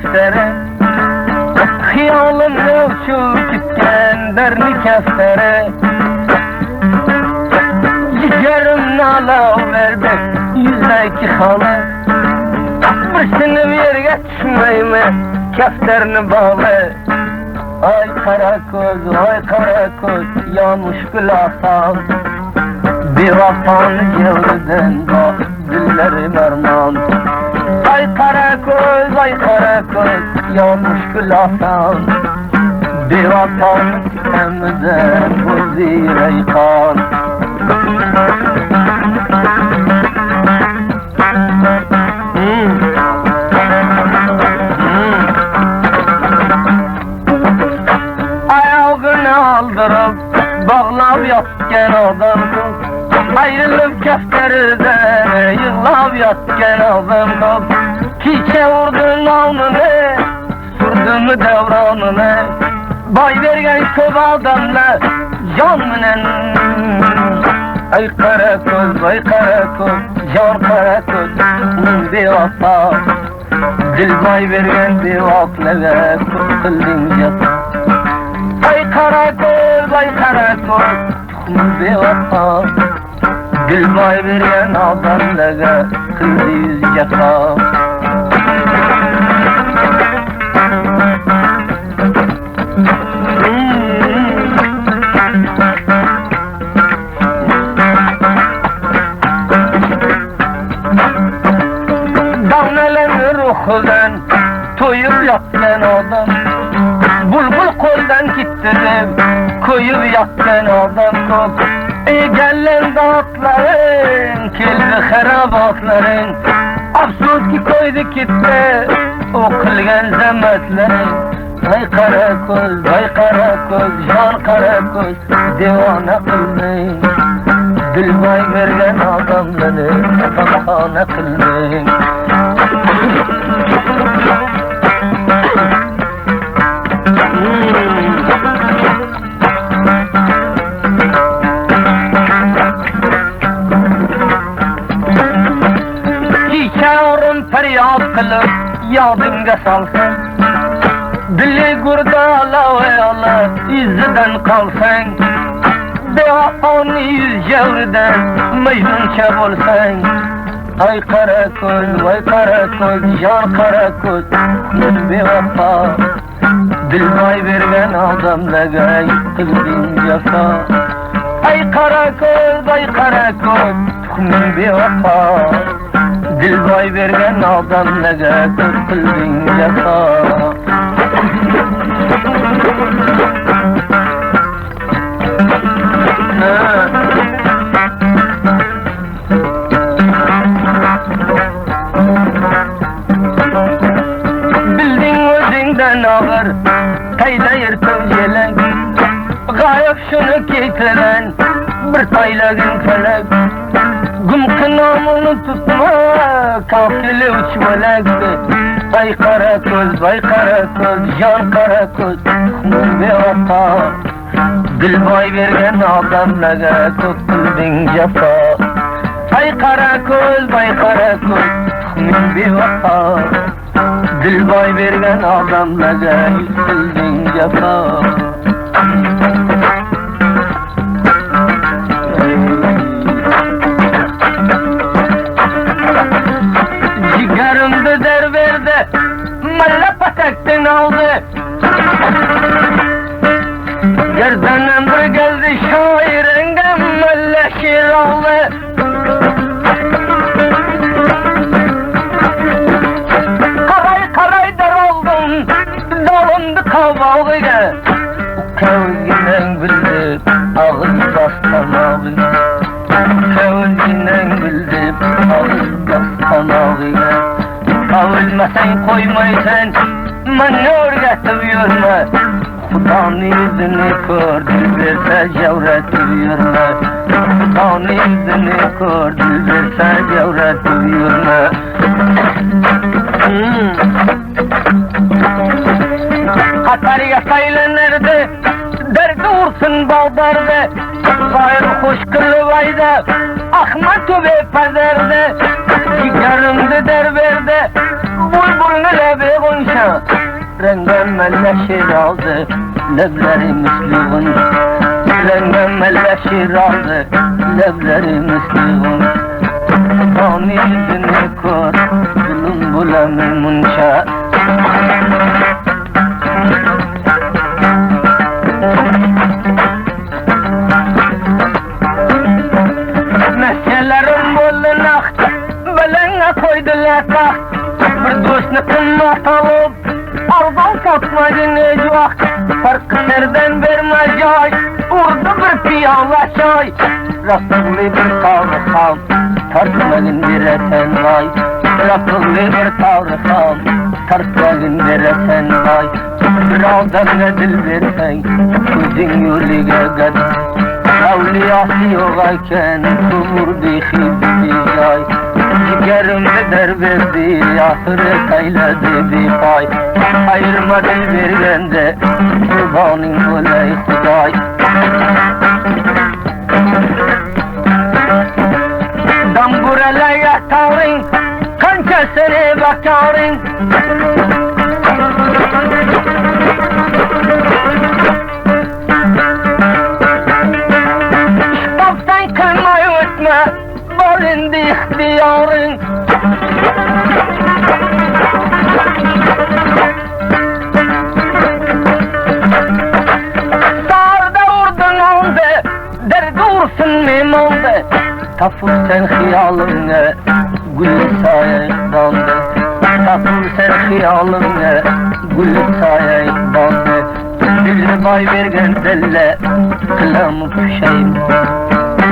keftere Hiyalımda uçup gitken derni keftere Cigerim nala verdi yüzdeki halı Birisini bir yerge düşmeyme kefterini bağlı Ay kara koz yanmış gülafan Bir vafanı yıldın bak dillerim armağan Ay kara koz yanmış gülafan Bir vafanı temde bu zirey kan Aldırıp bağlap yatken adam kız Ayrılıp kefterden yıllap yatken adam kız Çiçe vurdun alnını sürdün devranını Bay vergen köp adamla canminen Ay kara koz can kara koz bir vafa Dil bay vergen bir vakle kıldın yata Ay karakoz, bir vafa Gül bay veren adamlara kızı yüz yaka Damlelerin ruhudan toyup yatken adam Bulbul koldan gittirip koyup yakken adam kop Gellen dağıtların, kelbi harabatların Afsus ki koydu gitti o kılgen zemmetlerin Ay karakoz, can karakoz divana kılmayın Dilbay vergen adamları bahane kılmayın Feryat kılıp yadınga salsan Dili gurdala ve ala izden kalsan Devafani yüz cevrden mecnunça bolsan Ay karakoz, can karakoz bir vafa Dilbay vergen adamlara yıkıldın cefa Ay karakoz, bir vafa Dilbay vergen adamlara kıldın cefa Bildin özünden ağır, kayda yırtıl yelek Gayet şunu getiren bir taylagın felek Gümkün namını tutma, kafili uçmalakti Ay karakoz, can karakoz bir vafa Dilbay vergen adamlara kıldın cefa Ay karakoz, bir vafa Dilbay vergen adamlara kıldın cefa Cigarımda der verdi malla patakten aldı Gerdanımda geldi şairinde malla şiir aldı Karay der oldum dalındı kavağıya Kavginen bildi ağız bastan ağıya Kavginen bildi ağız bastan ağıya Kavulmasan koymaysan bana öğretip yürüme Kudanın yüzünü kör dilberse cevretip yürüme Kudanın yüzünü kör dilberse cevretip yürüme Katarıya saylanırdı derdi vursun bağdardı Gayrı hoş kırıvaydı Ahmet ve pazardı Cigarımdı der verdi Bulbulunu lebi konşa rengemelleşir aldı lebleri müslüğün. Rengemelleşir aldı lebleri müslüğün. Tam yüzünü kor zulüm bulamımunca. Meselelerim bulunak belenge koydular taht. Bir dostunu kımmat alıp aldan satma günü vakt. Farkı nereden verme cay, urdu bir piyala çay. Rakılı bir tavrı ham, tartmagın bir eten vay. Rakılı bir tavrı ham, tartmagın bir eten vay. Bir ağdan edil versen, kuzun yürüge gad. Avliyası yoğayken, kumur dişi cay. Ciğerimde derverdi, ahiret ayladı bir pay. Ayırma dil vergende, kurbanın olay Huday. Dambureleye tavrın, kançesine bakarın. İştaftan kılmayı ötme, barindi ihtiyarın. Sağırda vurdun oldu, derdi vursun mimondu. Tapur sen hıyalınla, gül sayıdandı. Tapur sen hıyalınla, gül sayıdandı. Dilini bay vergen delle, kılamı püşeyim.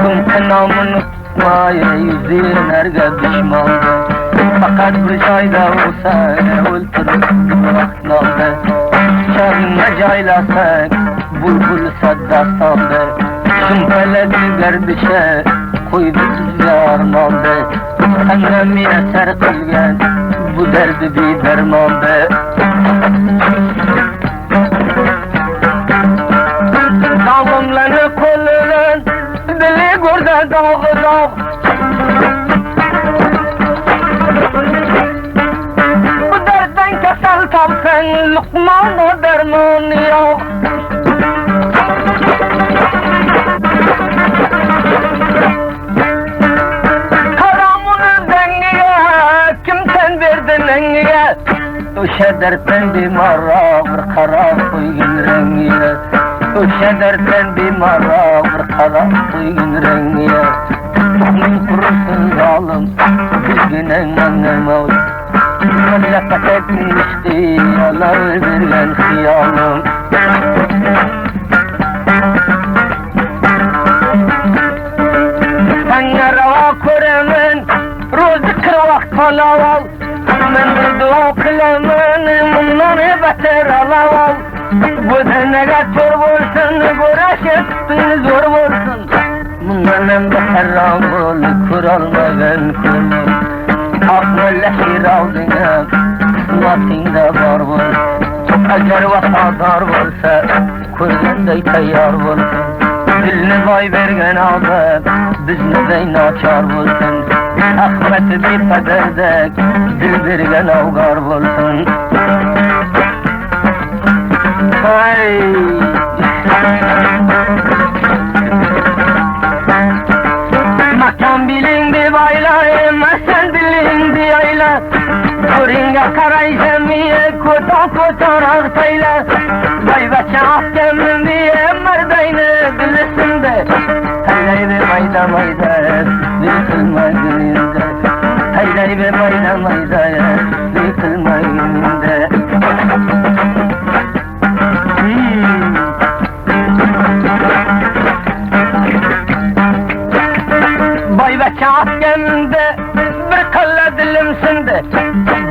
Kum namını tutmaya yüzün erge düşmandı. Fakat bir cayda olsa öldürüp bıraknadı. Çağına caylasak bulbul saddastandı. Şümpeledi gerdişe koydu yarmandı. Sanrem eser kılgen bu derdi bir dermandı. Dağımlanı kolunun dili gurda dağı dağ. Bu dertten kesel tavsen lukmanı dermanı yok. Karamını dengiye kim sen verdin engiye. Uşa dertten bir mara bir kara koyun rengiye. Uşa dertten bir mara bir kara koyun rengiye. Tuhmin kurusun zalim bilginen annemaz. Mallaka etmişti yalar vergen hıyalım. Sana rava koremen rozi kırvak talaval. Men bir dua kılemen bundan beter alaval. Bu denege zor olsun, güreş ettin zor olsun. Bundan beter ol, kuralmagan kulum. Akmelleşir aldığına, kısmatında var olsun. Eğer vefadar olsa, kurgundey tayyar olsun. Dilini bay vergen adam, bizni dey naçar olsun. Ahmet bir kaderdek, dil vergen avgar olsun. Hey! Makam bilindi bayla, sen bilindi ayla. Kuringa karay zemiye, kotan kotan artayla. Baybaça ahkemin diye merdayını bilesinde. Heyley be mayda mayda, bir kılma gününde. Heyley be mayda mayda, bir kılma gününde. Baybaça ahkeminde bir kalla dilimsinde.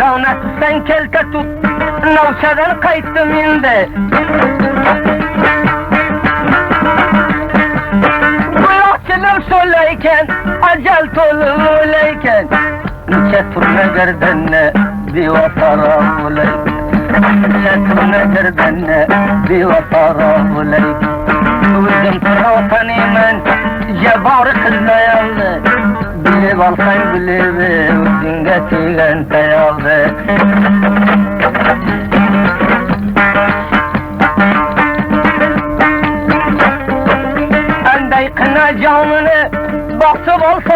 Davnet sen kelke tut, Navşadan kayıttım indi. Kulakçılım söyleyken, acel toluleyken. Nice turne gerdenle, bir vatara oleyken. Nice turne gerdenle, bir vatara oleyken. Uzun tıravatanı men, cebarı kızlayanlı. Bilib alsan bilibi, uzun getigen teyaldı.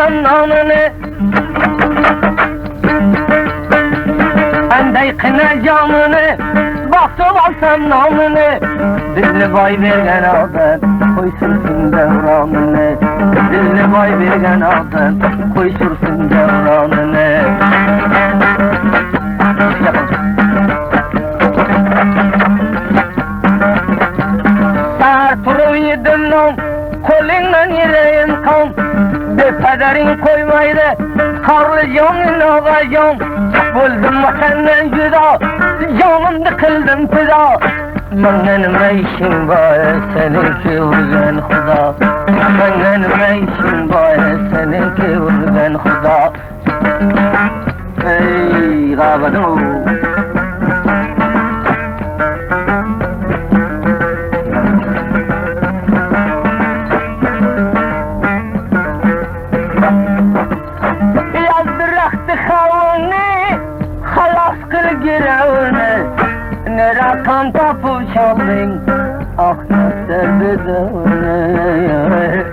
alsam namını, Endey kına canını, basıp alsam namını, Dilli boy vergen adam, koysursun devranını, Dilli boy vergen adam, koysursun devranını. Sarturu yedim kolundan yüreğim kan, Pederin koymaydı, karlı canın ağacağım, Buldum senden güda, canımda kıldım fida. Menden ne işin var, seninki vurgan Xuda. Menden ne işin var, seninki vurgan Xuda. Ey gavadım. Nera kanta puçalın, ah nasıl döner.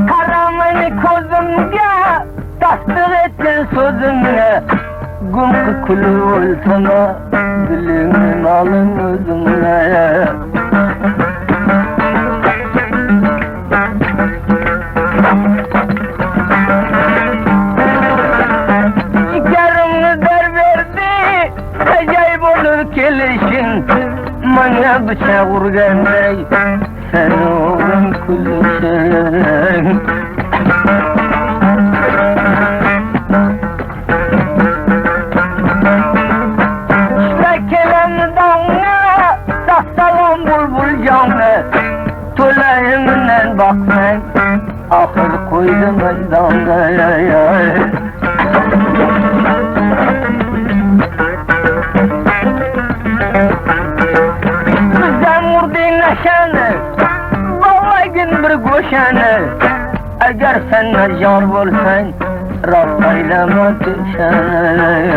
Karamını kozumga, tasdik ettin sözümle, Gümkü kulü olsana, Dilinin alın özümle. Gelişin bana bıçak vurgan bey, sen oğlum kulüşün. Şekelim dağına, dastalan bulbul canlı, Tülayımdan bak ben, ahır koydum meydanda. Bir goşanı, eğer sen yar bolsan, rast eyleme düşeni.